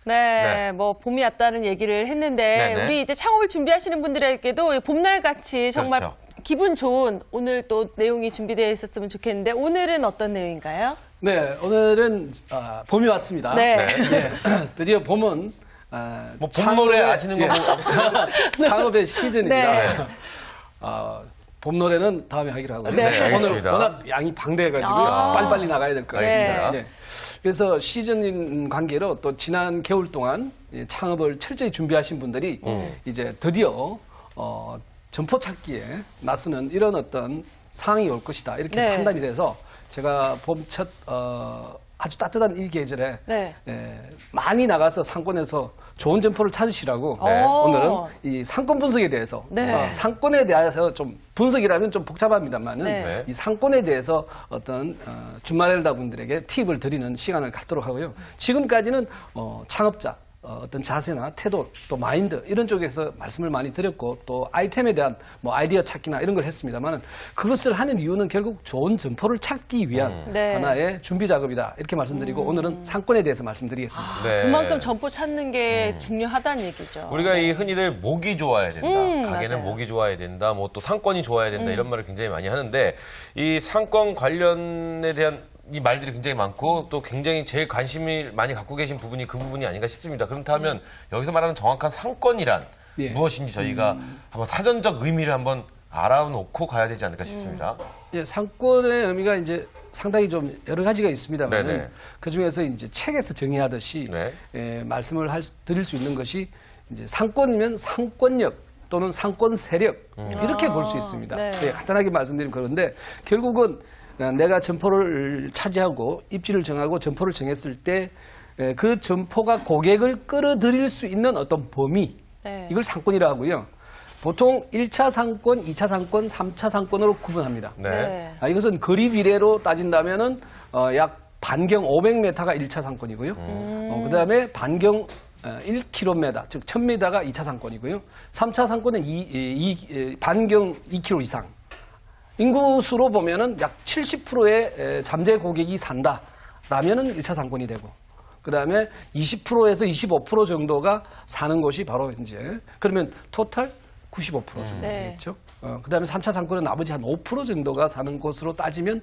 네, 네. 뭐 봄이 왔다는 얘기를 했는데 네네. 우리 이제 창업을 준비하시는 분들에게도 봄날 같이 정말 그렇죠. 기분 좋은 오늘 또 내용이 준비되어 있었으면 좋겠는데 오늘은 어떤 내용인가요? 네, 오늘은 봄이 왔습니다. 네. 네, 드디어 봄은 뭐 봄 노래 창업의- 아시는 거 뭐. 창업의 시즌입니다. 네. 봄 노래는 다음에 하기로 하고요. 네, 오늘 알겠습니다. 워낙 양이 방대해가지고요. 아. 빨리빨리 나가야 될 것 같습니다. 네. 네. 그래서 시즌인 관계로 또 지난 겨울 동안 창업을 철저히 준비하신 분들이 이제 드디어 점포 찾기에 나서는 이런 어떤 상황이 올 것이다. 이렇게 네. 판단이 돼서 제가 봄 첫 아주 따뜻한 이 계절에 네. 많이 나가서 상권에서 좋은 점포를 찾으시라고 네. 오늘은 이 상권 분석에 대해서 네. 상권에 대해서 좀 분석이라면 좀 복잡합니다만은 네. 이 상권에 대해서 어떤 준마렐다 분들에게 팁을 드리는 시간을 갖도록 하고요. 지금까지는 창업자 어떤 자세나 태도 또 마인드 이런 쪽에서 말씀을 많이 드렸고 또 아이템에 대한 뭐 아이디어 찾기나 이런 걸 했습니다만은 그것을 하는 이유는 결국 좋은 점포를 찾기 위한 네. 하나의 준비 작업이다 이렇게 말씀드리고 오늘은 상권에 대해서 말씀드리겠습니다. 네. 그만큼 점포 찾는 게 중요하다는 얘기죠. 우리가 이 흔히들 목이 좋아야 된다. 가게는 맞아요. 목이 좋아야 된다. 뭐 또 상권이 좋아야 된다. 이런 말을 굉장히 많이 하는데 이 상권 관련에 대한 이 말들이 굉장히 많고 또 굉장히 제일 관심을 많이 갖고 계신 부분이 그 부분이 아닌가 싶습니다. 그렇다면 여기서 말하는 정확한 상권이란 예. 무엇인지 저희가 한번 사전적 의미를 한번 알아놓고 가야 되지 않을까 싶습니다. 예, 상권의 의미가 이제 상당히 좀 여러 가지가 네네. 있습니다만 그 중에서 이제 책에서 정의하듯이 네. 말씀을 드릴 수 있는 것이 이제 상권이면 상권력 또는 상권 세력 이렇게 볼 수 있습니다. 네. 예, 간단하게 말씀드리면 그런데 결국은 내가 점포를 차지하고 입지를 정하고 점포를 정했을 때 그 점포가 고객을 끌어들일 수 있는 어떤 범위 네. 이걸 상권이라고 하고요. 보통 1차 상권, 2차 상권, 3차 상권으로 구분합니다. 네. 이것은 거리 비례로 따진다면은 약 반경 500m가 1차 상권이고요. 그다음에 반경 1km, 즉 1000m가 2차 상권이고요. 3차 상권은 반경 2km 이상. 인구수로 보면은 약 70%의 잠재 고객이 산다라면은 1차 상권이 되고, 그다음에 20%에서 25% 정도가 사는 곳이 바로 이제 그러면 토탈 95% 정도 네. 되겠죠. 그다음에 3차 상권은 나머지 한 5% 정도가 사는 곳으로 따지면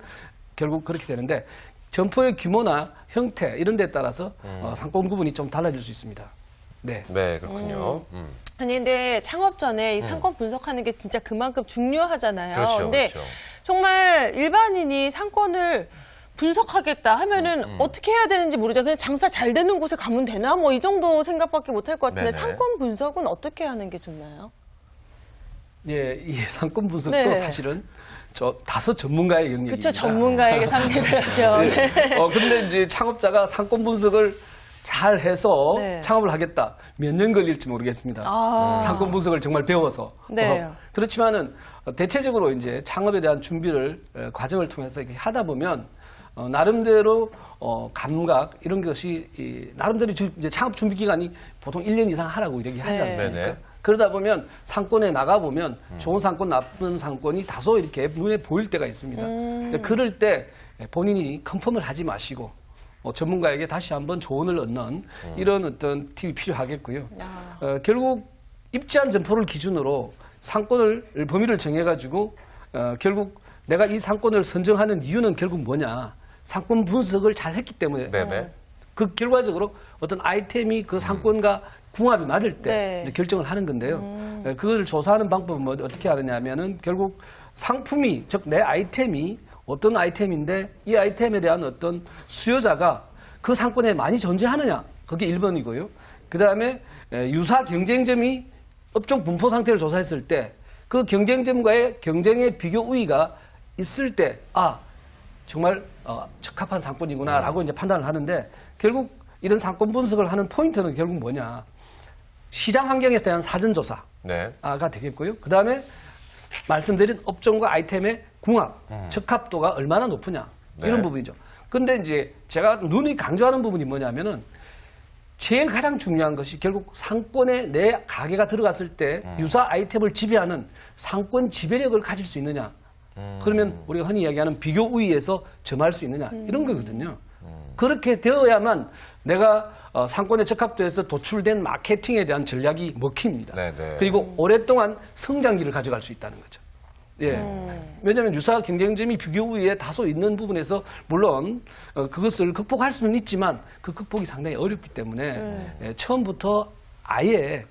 결국 그렇게 되는데 점포의 규모나 형태 이런 데에 따라서 상권 구분이 좀 달라질 수 있습니다. 네. 네, 그렇군요. 아니 근데 창업 전에 이 상권 분석하는 게 진짜 그만큼 중요하잖아요. 그렇죠, 근데 그렇죠. 정말 일반인이 상권을 분석하겠다 하면은 어떻게 해야 되는지 모르죠. 그냥 장사 잘 되는 곳에 가면 되나? 뭐 이 정도 생각밖에 못 할 것 같은데 네네. 상권 분석은 어떻게 하는 게 좋나요? 예, 이 상권 분석도 네. 사실은 다소 전문가의 영역입니다. 그렇죠. 전문가에게 상대를 하죠. 네. 네. 그런데 이제 창업자가 상권 분석을 잘 해서 네. 창업을 하겠다. 몇 년 걸릴지 모르겠습니다. 아. 상권 분석을 정말 배워서. 네. 그렇지만은 대체적으로 이제 창업에 대한 준비를 과정을 통해서 이렇게 하다 보면 나름대로 감각 이런 것이 나름대로 이제 창업 준비 기간이 보통 1년 이상 하라고 이렇게 하지 네. 않습니까? 네네. 그러다 보면 상권에 나가 보면 좋은 상권, 나쁜 상권이 다소 이렇게 눈에 보일 때가 있습니다. 근데 그럴 때 본인이 컨펌을 하지 마시고 전문가에게 다시 한번 조언을 얻는 이런 어떤 팁이 필요하겠고요. 결국 입지한 점포를 기준으로 상권을 범위를 정해가지고 결국 내가 이 상권을 선정하는 이유는 결국 뭐냐? 상권 분석을 잘 했기 때문에 네네. 그 결과적으로 어떤 아이템이 그 상권과 궁합이 맞을 때 네. 이제 결정을 하는 건데요. 그걸 조사하는 방법은 뭐 어떻게 하느냐면은 결국 상품이 즉 내 아이템이 어떤 아이템인데 이 아이템에 대한 어떤 수요자가 그 상권에 많이 존재하느냐 그게 1번이고요. 그 다음에 유사 경쟁점이 업종 분포 상태를 조사했을 때 그 경쟁점과의 경쟁의 비교 우위가 있을 때 정말 적합한 상권이구나라고 이제 판단을 하는데 결국 이런 상권 분석을 하는 포인트는 결국 뭐냐? 시장 환경에 대한 사전 조사가 네. 되겠고요. 그 다음에 말씀드린 업종과 아이템의 궁합, 적합도가 얼마나 높으냐 이런 네. 부분이죠. 근데 이제 제가 누누이 강조하는 부분이 뭐냐면은 제일 가장 중요한 것이 결국 상권에 내 가게가 들어갔을 때 유사 아이템을 지배하는 상권 지배력을 가질 수 있느냐. 그러면 우리가 흔히 이야기하는 비교 우위에서 점할 수 있느냐 이런 거거든요. 그렇게 되어야만 내가 상권에 적합도에서 도출된 마케팅에 대한 전략이 먹힙니다. 네네. 그리고 오랫동안 성장기를 가져갈 수 있다는 거죠. 예. 왜냐하면 유사 경쟁점이 비교 우위에 다소 있는 부분에서 물론 그것을 극복할 수는 있지만 그 극복이 상당히 어렵기 때문에 처음부터 아예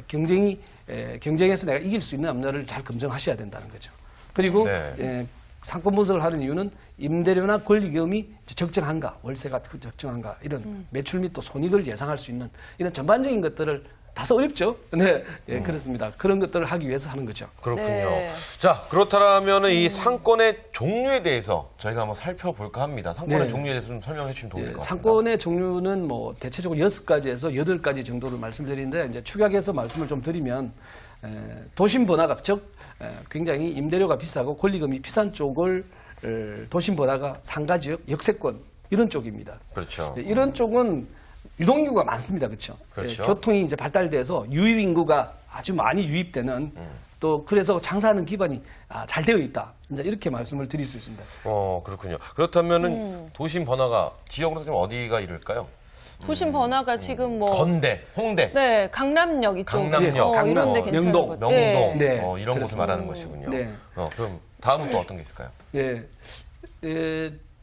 경쟁에서 내가 이길 수 있는 앞날을 잘 검증하셔야 된다는 거죠. 그리고 네. 상권 분석을 하는 이유는 임대료나 권리금이 적정한가, 월세가 적정한가 이런 매출 및 또 손익을 예상할 수 있는 이런 전반적인 것들을 다소 어렵죠. 네, 예, 그렇습니다. 그런 것들을 하기 위해서 하는 거죠. 그렇군요. 네. 자, 그렇다면은 이 상권의 종류에 대해서 저희가 한번 살펴볼까 합니다. 상권의 네. 종류에 대해서 좀 설명해 주시면 도움이 될 것 같습니다. 상권의 종류는 뭐 대체적으로 6가지에서 8가지 정도를 말씀드리는데 이제 축약해서 말씀을 좀 드리면 도심 번화가 즉 굉장히 임대료가 비싸고 권리금이 비싼 쪽을 도심 번화가 상가지역 역세권 이런 쪽입니다. 그렇죠. 이런 쪽은 유동인구가 많습니다. 그렇죠? 그렇죠. 교통이 이제 발달돼서 유입인구가 아주 많이 유입되는 또 그래서 장사하는 기반이 잘 되어 있다. 이제 이렇게 말씀을 드릴 수 있습니다. 그렇군요. 그렇다면은 도심 번화가 지역으로 따지면 어디가 이럴까요? 도심 번화가 지금 뭐 건대, 홍대, 네, 강남역 이쪽. 강남역, 이런 데 강남, 괜찮은 명동, 것 명동 네. 네. 이런 곳을 그렇습니다. 말하는 것이군요. 네. 그럼 다음은 또 어떤 게 있을까요? 예.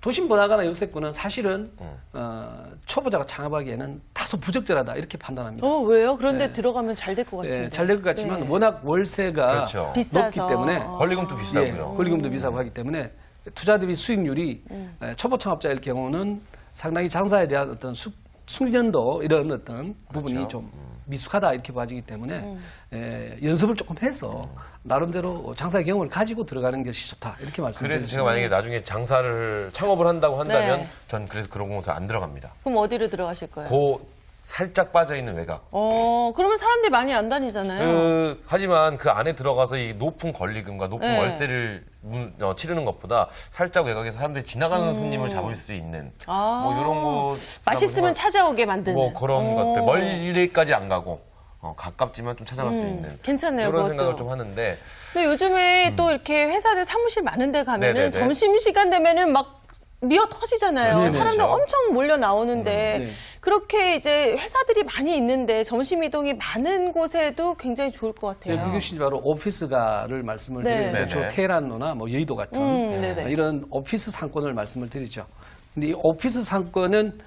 도심 번화가나 역세권은 사실은 초보자가 창업하기에는 다소 부적절하다 이렇게 판단합니다. 왜요? 그런데 들어가면 잘 될 것 같은데. 잘 될 것 같지만 네. 워낙 월세가 그렇죠. 비싸서. 높기 때문에 권리금도 예, 비싸고요. 권리금도 비싸고 하기 때문에 투자 대비 수익률이 초보 창업자일 경우는 상당히 장사에 대한 어떤 숙련도 이런 어떤 부분이 그렇죠. 좀 미숙하다 이렇게 봐지기 때문에 연습을 조금 해서 나름대로 장사의 경험을 가지고 들어가는 것이 좋다 이렇게 그래서 말씀드리겠습니다. 제가 만약에 나중에 창업을 한다고 한다면 네. 전 그래서 그런 곳에 안 들어갑니다. 그럼 어디로 들어가실 거예요? 살짝 빠져있는 외곽. 그러면 사람들이 많이 안 다니잖아요. 하지만 그 안에 들어가서 이 높은 권리금과 높은 네. 월세를 치르는 것것보다 살짝 외곽에서 사람들이 지나가는 손님을 잡을 수 있는 뭐 이런 곳 맛있으면 찾아오게 만드는. 뭐 그런 것들 멀리까지 안 가고 가깝지만 좀 찾아갈 수 있는 괜찮네요, 그런 그것도. 생각을 좀 하는데 근데 요즘에 또 이렇게 회사들 사무실 많은 데 가면은 네네네. 점심시간 되면은 막 미어 터지잖아요. 그렇죠, 사람들 그렇죠. 엄청 몰려 나오는데 네. 그렇게 이제 회사들이 많이 있는데 점심 이동이 많은 곳에도 굉장히 좋을 것 같아요. 그것이 바로 오피스가를 말씀을 네. 드리는데 네네. 주로 테헤란로나 뭐 여의도 같은 네네. 이런 오피스 상권을 말씀을 드리죠. 근데 이 오피스 상권은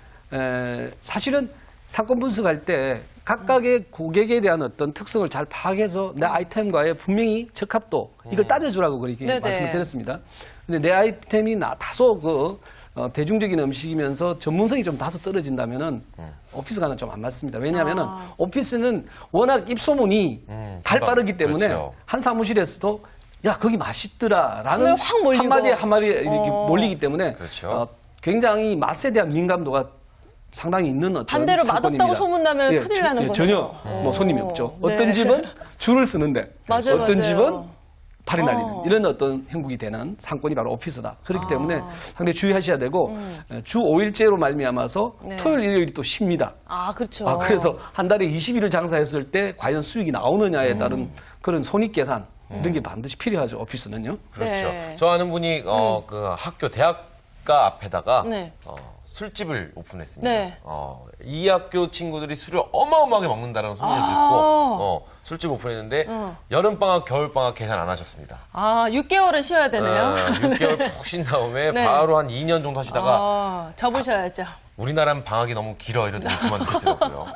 사실은 상권 분석할 때 각각의 고객에 대한 어떤 특성을 잘 파악해서 내 아이템과의 분명히 적합도 이걸 따져주라고 그렇게 네네. 말씀을 드렸습니다. 근데 내 아이템이 다소 대중적인 음식이면서 전문성이 좀 다소 떨어진다면은 오피스가는 좀 안 맞습니다. 왜냐하면은 오피스는 워낙 입소문이 달 빠르기 때문에 그렇죠. 한 사무실에서도 야 거기 맛있더라라는 그러면 확 몰리고. 한마디에 이렇게 몰리기 때문에 그렇죠. 굉장히 맛에 대한 민감도가 상당히 있는 어떤 반대로 상권입니다. 맛없다고 소문나면 큰일 나는 거죠. 전혀 뭐 손님이 없죠. 네. 어떤 집은 줄을 쓰는데 맞아요, 어떤 맞아요. 집은 발이 날리는 이런 어떤 형국이 되는 상권이 바로 오피스다. 그렇기 때문에 상당히 주의하셔야 되고 주 5일제로 말미암아서 네. 토요일 일요일이 또 쉽니다. 그렇죠. 그래서 한 달에 20일을 장사했을 때 과연 수익이 나오느냐에 따른 그런 손익 계산 이런 게 반드시 필요하죠. 오피스는요. 그렇죠. 네. 저 아는 분이 그 학교 대학가 앞에다가 네. 술집을 오픈했습니다. 네. 이 학교 친구들이 술을 어마어마하게 먹는다는 소문을 듣고 술집 오픈했는데 여름방학, 겨울방학 계산 안 하셨습니다. 6개월은 쉬어야 되네요. 6개월 푹 쉰 다음에 네. 바로 한 2년 정도 하시다가 접으셔야죠. 우리나라는 방학이 너무 길어 이러더니 그만두시더라고요.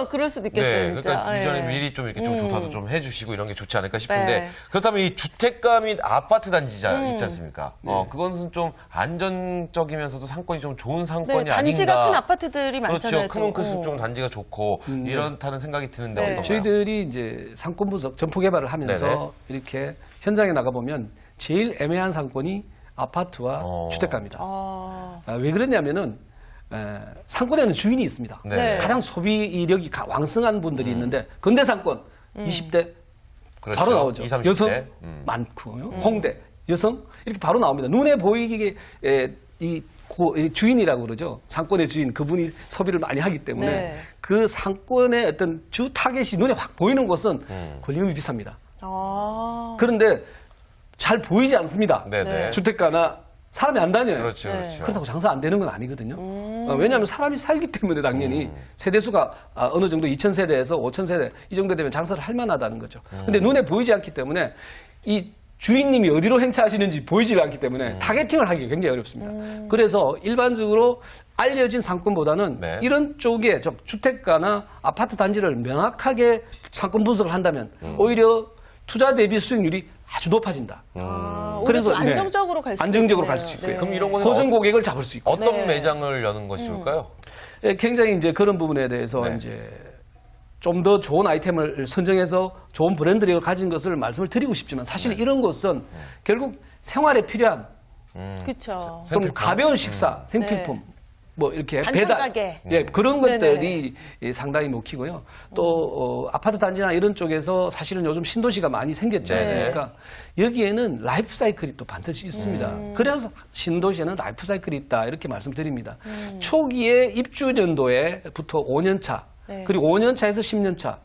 그럴 수도 있겠어요. 네, 진짜. 그러니까 이전에 예. 미리 좀 이렇게 좀 조사도 좀 해주시고 이런 게 좋지 않을까 싶은데 네. 그렇다면 이 주택가 및 아파트 단지자 있지 않습니까? 그것은 좀 안전적이면서도 상권이 좀 좋은 상권이 네, 단지가 아닌가. 큰 아파트들이 많잖아요. 그렇죠. 크면 또. 클수록 좀 단지가 좋고 이렇다는 생각이 드는데 네. 어떤가요? 저희들이 이제 상권 분석, 점포 개발을 하면서 네네. 이렇게 현장에 나가 보면 제일 애매한 상권이 아파트와 주택가입니다. 왜 그러냐면은 상권에는 주인이 있습니다. 네. 가장 소비 이력이 왕성한 분들이 있는데 근대 상권 20대 그렇죠. 바로 나오죠. 20, 30대. 여성 많고요. 홍대 여성 이렇게 바로 나옵니다. 눈에 보이게 이 주인이라고 그러죠. 상권의 주인 그분이 소비를 많이 하기 때문에 네. 그 상권의 어떤 주 타겟이 눈에 확 보이는 곳은 권리금이 비쌉니다. 그런데 잘 보이지 않습니다. 네네. 주택가나 사람이 안 다녀요. 그렇죠, 네. 그렇죠. 그렇다고 장사 안 되는 건 아니거든요. 왜냐하면 사람이 살기 때문에 당연히 세대수가 어느 정도 2,000세대에서 5,000세대 이 정도 되면 장사를 할 만하다는 거죠. 근데 눈에 보이지 않기 때문에 이 주인님이 어디로 행차하시는지 보이질 않기 때문에 타겟팅을 하기 굉장히 어렵습니다. 그래서 일반적으로 알려진 상권보다는 네. 이런 쪽에 즉 주택가나 아파트 단지를 명확하게 상권 분석을 한다면 오히려 투자 대비 수익률이 아주 높아진다. 그래서 그래서, 네. 안정적으로 갈 수 안정적으로 있겠네요. 갈 수 있고요. 그럼 이런 거는 고정 고객을 잡을 수 있고. 어떤 네. 매장을 여는 것이 좋을까요? 예, 굉장히 이제 그런 부분에 대해서 네. 이제 좀 더 좋은 아이템을 선정해서 좋은 브랜드력을 가진 것을 말씀을 드리고 싶지만 사실 이런 것은 결국 생활에 필요한 그렇죠. 좀 생필품? 가벼운 식사, 생필품, 뭐 이렇게 반찬 배달, 가게. 예, 그런 네네. 것들이 상당히 먹히고요. 또 아파트 단지나 이런 쪽에서 사실은 요즘 신도시가 많이 생겼지 네네. 않습니까? 여기에는 라이프 사이클이 또 반드시 있습니다. 그래서 신도시에는 라이프 사이클이 있다 이렇게 말씀드립니다. 초기에 입주 연도에부터 5년 차, 네. 그리고 5년 차에서 10년 차.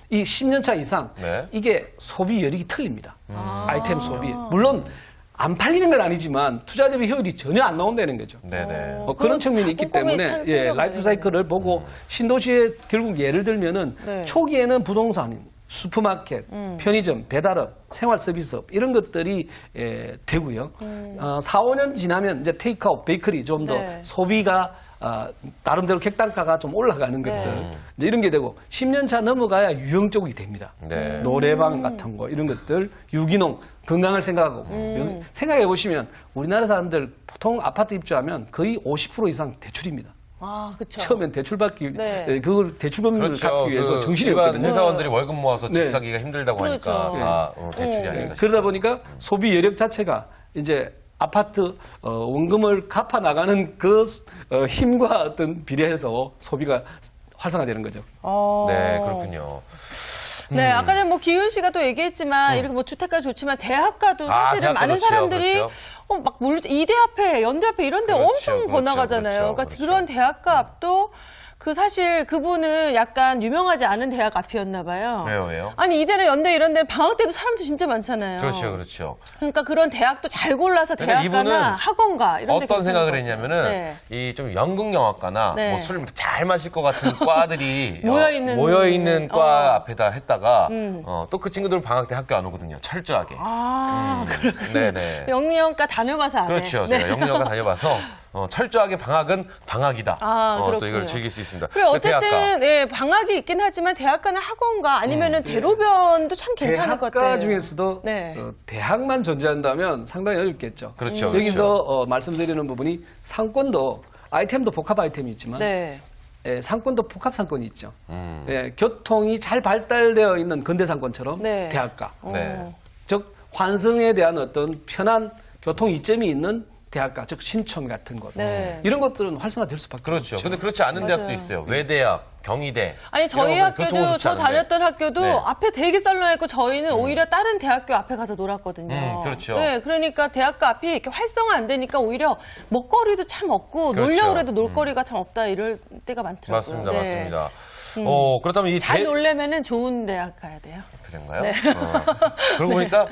이 10년 차 이상 네. 이게 소비 여력이 틀립니다. 아이템 소비. 물론 안 팔리는 건 아니지만 투자 대비 효율이 전혀 안 나온다는 거죠. 네네. 그런 측면이 있기 꼼꼼히 때문에 참 예, 생각을 라이프 해야 사이클을 보고 신도시에 결국 예를 들면은 네. 초기에는 부동산, 슈퍼마켓, 편의점, 배달업, 생활 서비스업 이런 것들이 되고요. 4, 5년 지나면 이제 테이크아웃, 베이커리 좀 더 네. 소비가 나름대로 객단가가 좀 올라가는 것들 이제 이런 게 되고 10년 차 넘어가야 유형 쪽이 됩니다. 네. 노래방 같은 거 이런 것들 유기농 건강을 생각하고 생각해 보시면 우리나라 사람들 보통 아파트 입주하면 거의 50% 이상 대출입니다. 아, 그렇죠. 처음엔 대출 받기 네. 그걸 대출금리를 갚기 위해서 그 정신이 일반 없거든요. 회사원들이 월급 모아서 집 네. 사기가 힘들다고 하니까 그렇죠. 다 대출이 아닌가 싶어요. 그러다 보니까 소비 여력 자체가 이제 아파트 원금을 갚아 나가는 그 힘과 어떤 비례해서 소비가 활성화되는 거죠. 네, 그렇군요. 네, 아까 전에 뭐 기훈 씨가 또 얘기했지만 이렇게 뭐 주택가 좋지만 대학가도 사실은 대학가 많은 좋지요. 사람들이 그렇죠. 막 모르죠. 이대 앞에, 연대 앞에 이런 데 그렇죠, 엄청 그렇죠, 번화가잖아요. 그렇죠, 그러니까 그렇죠. 그런 대학가 앞도 그 사실 그분은 약간 유명하지 않은 대학 앞이었나 봐요. 왜요? 아니 이대나 연대 이런 데는 방학 때도 사람도 진짜 많잖아요. 그렇죠, 그렇죠. 그러니까 그런 대학도 잘 골라서 그러니까 이분은 대학가나 학원가 이런 데 어떤 괜찮은 생각을 것 같아요. 했냐면은 네. 이 좀 연극영화과나 네. 뭐 술 잘 마실 것 같은 과들이 모여있는 과 앞에다 했다가 또 그 친구들은 방학 때 학교 안 오거든요. 철저하게. 아, 네네. 영리영과 다녀봐서 안 해. 그렇죠. 네. 제가 영문학과 다녀봐서 철저하게 방학은 방학이다. 아, 또 그렇군요. 이걸 즐길 수 있습니다. 그래 어쨌든 대학가. 예, 방학이 있긴 하지만 대학가나 학원가 아니면은 대로변도 참 괜찮을 것 같아요. 대학가 중에서도 네. 대학만 존재한다면 상당히 어렵겠죠. 그렇죠, 여기서 말씀드리는 부분이 상권도 아이템도 복합 아이템이 있지만 네. 상권도 복합 상권이 있죠. 교통이 잘 발달되어 있는 근대 상권처럼 네. 대학가, 네. 즉 환승에 대한 어떤 편한 교통 이점이 있는 대학가, 즉 신촌 같은 곳 네. 이런 것들은 활성화될 수밖에 그렇죠. 없죠. 근데 그렇지 않은 대학도 맞아요. 있어요. 외대학, 경희대. 아니 저희 이런 건 교통은 학교도 좋지 저 않은데. 다녔던 학교도 네. 앞에 되게 썰렁했고 저희는 오히려 다른 대학교 앞에 가서 놀았거든요. 그렇죠. 네, 그러니까 대학가 앞이 이렇게 활성화 안 되니까 오히려 먹거리도 참 없고 그렇죠. 놀려고 해도 놀거리가 참 없다 이럴 때가 많더라고요. 맞습니다, 네. 맞습니다. 그렇다면 이 잘 놀려면은 좋은 대학 가야 돼요. 그런가요? 그러고 보니까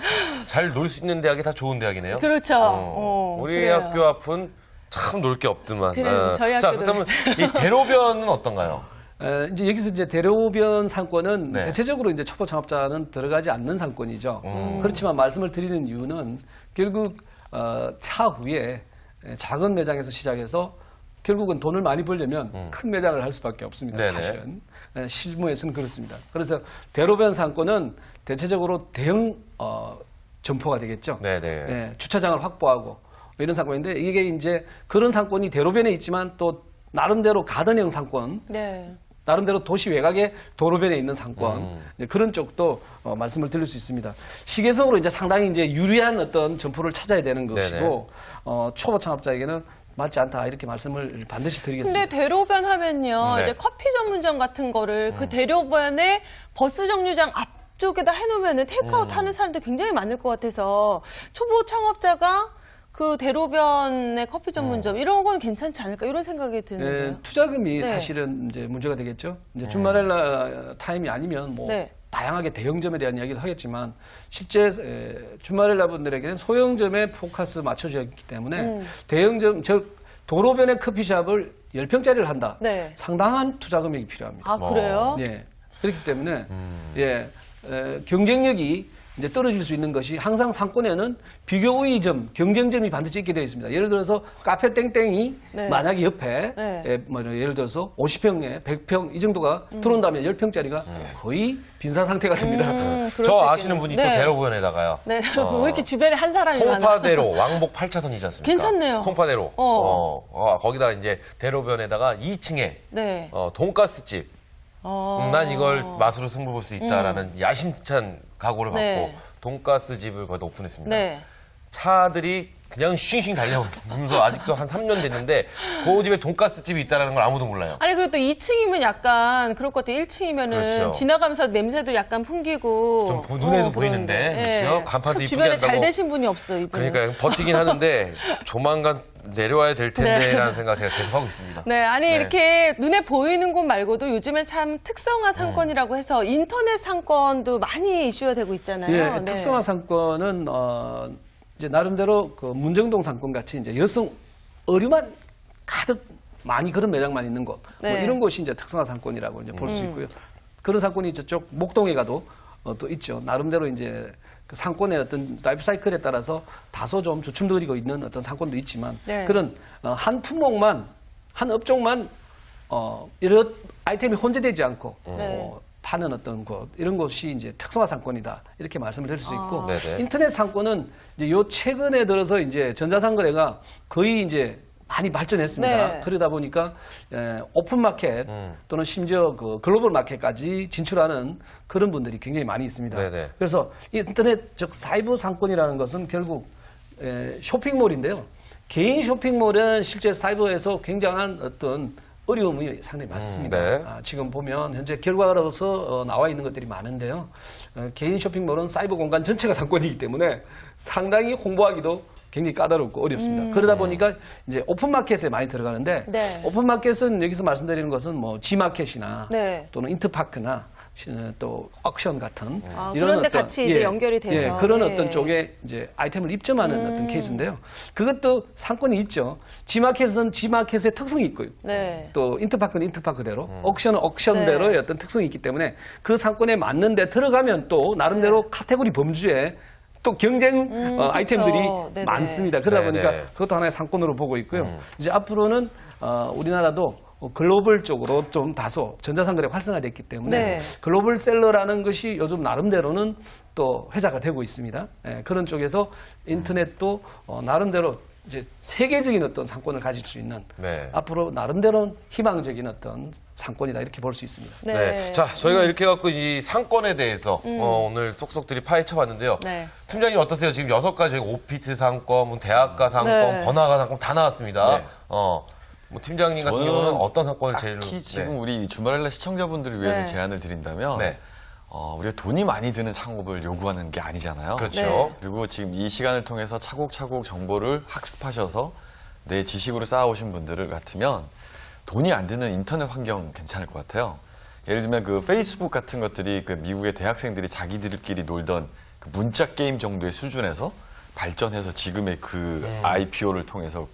잘 놀 수 있는 대학이 다 좋은 대학이네요. 그렇죠. 우리 그래요. 학교 앞은 참 놀 게 없더만. 그래요, 저희 자, 학교도 그렇다면 이 대로변은 어떤가요? 이제 여기서 이제 대로변 상권은 네. 대체적으로 이제 초보 창업자는 들어가지 않는 상권이죠. 그렇지만 말씀을 드리는 이유는 결국 차후에 작은 매장에서 시작해서 결국은 돈을 많이 벌려면 큰 매장을 할 수밖에 없습니다. 네네. 사실은 실무에서는 그렇습니다. 그래서 대로변 상권은 대체적으로 대형 점포가 되겠죠. 네네. 예, 주차장을 확보하고 이런 상권인데 이게 이제 그런 상권이 대로변에 있지만 또 나름대로 가든형 상권, 네. 나름대로 도시 외곽의 도로변에 있는 상권 이제 그런 쪽도 말씀을 드릴 수 있습니다. 시계성으로 이제 상당히 이제 유리한 어떤 점포를 찾아야 되는 것이고 초보 창업자에게는 맞지 않다 이렇게 말씀을 반드시 드리겠습니다. 근데 대로변 하면요, 네. 이제 커피 전문점 같은 거를 그 대로변에 버스 정류장 앞쪽에다 해놓으면은 테이크아웃 하는 사람들 굉장히 많을 것 같아서 초보 창업자가 그 대로변의 커피 전문점 이런 건 괜찮지 않을까 이런 생각이 드는데요. 투자금이 네. 사실은 이제 문제가 되겠죠. 이제 주말에 타임이 아니면 뭐 네. 다양하게 대형점에 대한 이야기를 하겠지만 실제 주말일날 분들에게는 소형점에 포커스 맞춰져 있기 때문에 대형점, 즉 도로변의 커피숍을 10평짜리를 한다. 네. 상당한 투자 금액이 필요합니다. 아, 그래요? 예. 그렇기 때문에 경쟁력이 이제 떨어질 수 있는 것이 항상 상권에는 비교 우위점, 경쟁점이 반드시 있게 되어 있습니다. 예를 들어서 카페 땡땡이 네. 만약에 옆에 네. 예를 들어서 50평에 100평 이 정도가 들어온다면 10평짜리가 거의 빈사 상태가 됩니다. 그럴 저 수 아시는 있겠네요. 분이 또 네. 대로변에다가요. 네. 왜 이렇게 주변에 한 사람이 많아? 송파대로 왕복 8차선이지 않습니까? 괜찮네요. 송파대로. 거기다 이제 대로변에다가 2층에 네. 돈가스집. 난 이걸 맛으로 승부 볼 수 있다라는 야심찬 각오를 갖고 네. 돈가스 집을 거기다 오픈했습니다. 네. 차들이 그냥 쉥쉥 달려오면서 아직도 한 3년 됐는데 그 집에 돈가스 집이 있다는 걸 아무도 몰라요. 아니, 그리고 또 2층이면 약간 그럴 것 같아요. 1층이면은 그렇죠. 지나가면서 냄새도 약간 풍기고. 좀 눈에도 보이는데, 그런데. 그렇죠? 간판도 이쁘게 주변에 잘 한다고. 되신 분이 없어, 이분은. 그러니까 버티긴 하는데 조만간 내려와야 될 텐데라는 생각 제가 계속 하고 있습니다. 네, 아니 네. 이렇게 눈에 보이는 곳 말고도 요즘엔 참 특성화 상권이라고 해서 인터넷 상권도 많이 이슈가 되고 있잖아요. 예, 네. 특성화 상권은 이제 나름대로 그 문정동 상권 같이 이제 여성 의류만 가득 많이 그런 매장만 있는 곳, 네. 뭐 이런 곳이 이제 특성화 상권이라고 이제 볼 수 있고요. 그런 상권이 저쪽 목동에 가도 또 있죠. 나름대로 이제 그 상권의 어떤 라이프 사이클에 따라서 다소 좀 주춤거리고 있는 어떤 상권도 있지만 네. 그런 한 품목만 한 업종만 여러 아이템이 혼재되지 않고 네. 파는 어떤 곳 이런 곳이 이제 특성화 상권이다 이렇게 말씀을 드릴 수 있고 네네. 인터넷 상권은 이제 요 최근에 들어서 이제 전자상거래가 거의 이제 많이 발전했습니다. 네. 그러다 보니까 오픈 마켓 또는 심지어 그 글로벌 마켓까지 진출하는 그런 분들이 굉장히 많이 있습니다. 네네. 그래서 인터넷 즉 사이버 상권이라는 것은 결국 쇼핑몰인데요. 개인 쇼핑몰은 실제 사이버에서 굉장한 어떤 어려움이 상당히 많습니다. 네. 지금 보면 현재 결과로서 나와 있는 것들이 많은데요. 개인 쇼핑몰은 사이버 공간 전체가 상권이기 때문에 상당히 홍보하기도 굉장히 까다롭고 어렵습니다. 그러다 보니까 이제 오픈마켓에 많이 들어가는데 네. 오픈마켓은 여기서 말씀드리는 것은 뭐 G마켓이나 네. 또는 인터파크나 또 옥션 같은 그런데 같이 이제 연결이 돼서. 그런 네. 어떤 쪽에 이제 아이템을 입점하는 어떤 케이스인데요. 그것도 상권이 있죠. G마켓은 G마켓의 특성이 있고요. 네. 또 인터파크는 인터파크대로, 옥션은 옥션대로의 어떤 특성이 있기 때문에 그 상권에 맞는데 들어가면 또 나름대로 카테고리 범주에 또 경쟁 아이템들이 그렇죠. 네네. 많습니다. 그러다 네네. 보니까 그것도 하나의 상권으로 보고 있고요. 이제 앞으로는 우리나라도 글로벌 쪽으로 좀 다소 전자상거래 활성화됐기 때문에 네. 글로벌 셀러라는 것이 요즘 나름대로는 또 회자가 되고 있습니다. 그런 쪽에서 인터넷도 나름대로 이제 세계적인 어떤 상권을 가질 수 있는 네. 앞으로 나름대로 희망적인 어떤 상권이다 이렇게 볼 수 있습니다. 네. 네. 자, 저희가 이렇게 갖고 이 상권에 대해서 오늘 쏙쏙들이 파헤쳐봤는데요. 네. 팀장님 어떠세요? 지금 6가지 오피스 상권, 뭐 대학가 상권, 네. 번화가 상권 다 나왔습니다. 네. 뭐 팀장님 같은 저는 경우는 어떤 상권을 제일 특히 지금 네. 우리 주말일날 시청자분들을 위해 네. 제안을 드린다면 네. 우리가 돈이 많이 드는 창업을 요구하는 게 아니잖아요. 그렇죠. 네. 그리고 지금 이 시간을 통해서 차곡차곡 정보를 학습하셔서 내 지식으로 쌓아오신 분들 같으면 돈이 안 드는 인터넷 환경 괜찮을 것 같아요. 예를 들면 그 페이스북 같은 것들이 그 미국의 대학생들이 자기들끼리 놀던 그 문자 게임 정도의 수준에서 발전해서 지금의 그 IPO를 통해서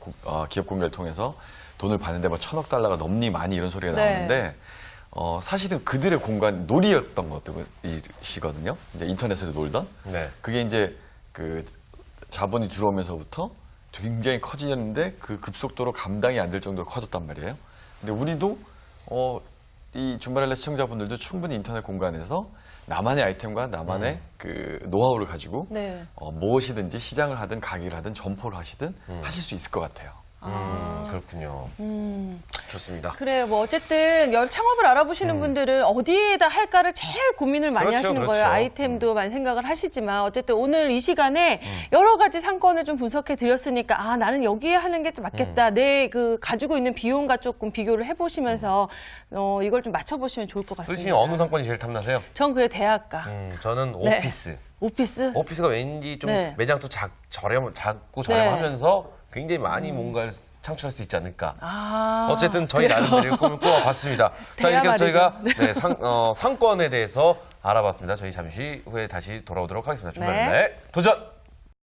기업 공개를 통해서 돈을 받는데 뭐 1,000억 달러가 넘니 많이 이런 소리가 네. 나오는데 사실은 그들의 공간 놀이였던 것들이시거든요. 이제 인터넷에서 놀던. 네. 그게 이제 그 자본이 들어오면서부터 굉장히 커지는데 그 급속도로 감당이 안 될 정도로 커졌단 말이에요. 근데 우리도 이 주말일날 시청자분들도 충분히 인터넷 공간에서 나만의 아이템과 나만의 그 노하우를 가지고 네. 무엇이든지 시장을 하든 가게를 하든 점포를 하시든 하실 수 있을 것 같아요. 그렇군요. 좋습니다. 그래, 뭐, 어쨌든, 창업을 알아보시는 분들은 어디에다 할까를 제일 고민을 많이 그렇죠, 하시는 그렇죠. 거예요. 아이템도 많이 생각을 하시지만, 어쨌든 오늘 이 시간에 여러 가지 상권을 좀 분석해 드렸으니까, 아, 나는 여기에 하는 게 맞겠다. 내 그 가지고 있는 비용과 조금 비교를 해보시면서, 이걸 좀 맞춰보시면 좋을 것 같습니다. 쓰시면 어느 상권이 제일 탐나세요? 전 그래, 대학가. 저는 네. 오피스. 오피스? 오피스가 왠지 좀 네. 매장도 작고 네. 저렴하면서 굉장히 많이 뭔가를 창출할 수 있지 않을까. 아, 어쨌든 저희 나름대로 꿈을 꾸어봤습니다. 자, 돼야 이렇게 저희가 말이죠. 네, 상권에 대해서 알아봤습니다. 저희 잠시 후에 다시 돌아오도록 하겠습니다. 중간에 네. 도전!